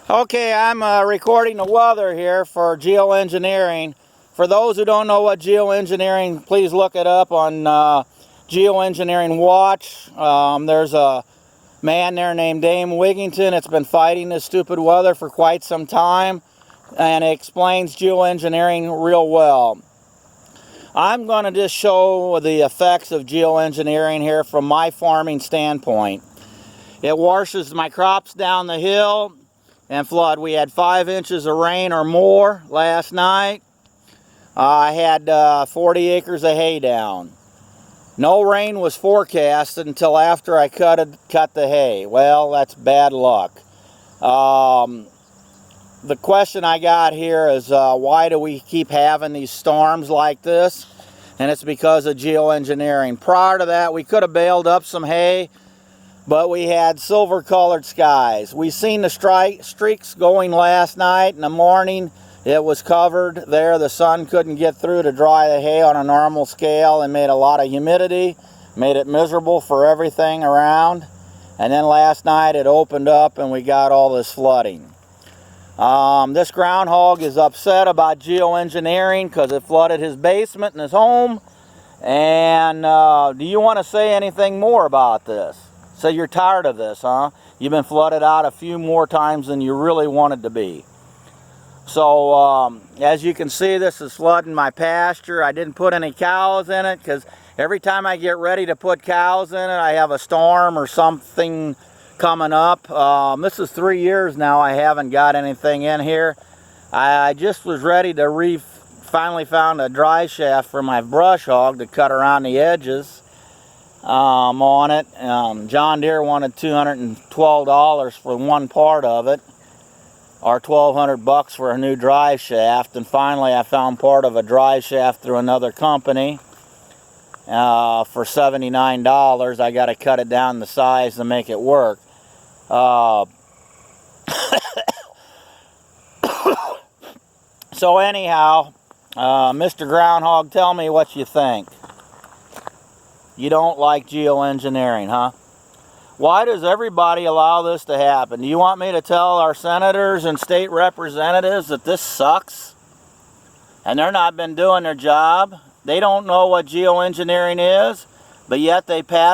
Okay, I'm recording the weather here for geoengineering. For those who don't know what geoengineering, please look it up on Geoengineering Watch. There's a man there named Dame Wigington. It's been fighting this stupid weather for quite some time, and it explains geoengineering real well. I'm going to just show the effects of geoengineering here from my farming standpoint. It washes my crops down the hill and flood. We had 5 inches of rain or more last night. I had 40 acres of hay down. No rain was forecasted until after I cut the hay. Well, that's bad luck. The question I got here is why do we keep having these storms like this? And it's because of geoengineering. Prior to that, we could have baled up some hay, but we had silver colored skies. We seen the streaks going last night. In the morning it was covered there. The sun couldn't get through to dry the hay on a normal scale, and made a lot of humidity, made it miserable for everything around. And then last night it opened up and we got all this flooding. This groundhog is upset about geoengineering because it flooded his basement and his home. And do you want to say anything more about this? So you're tired of this, huh? You've been flooded out a few more times than you really wanted to be. So as you can see, this is flooding my pasture. I didn't put any cows in it because every time I get ready to put cows in it, I have a storm or something coming up. This is 3 years now I haven't got anything in here. I just was ready to finally found a dry shaft for my brush hog to cut around the edges on it. John Deere wanted $212 for one part of it, or $1,200 for a new drive shaft. And finally I found part of a drive shaft through another company for $79. I got to cut it down the size to make it work. So anyhow, Mr. Groundhog, tell me what you think. You don't like geoengineering, huh? Why does everybody allow this to happen? Do you want me to tell our senators and state representatives that this sucks? And they're not been doing their job? They don't know what geoengineering is, but yet they pass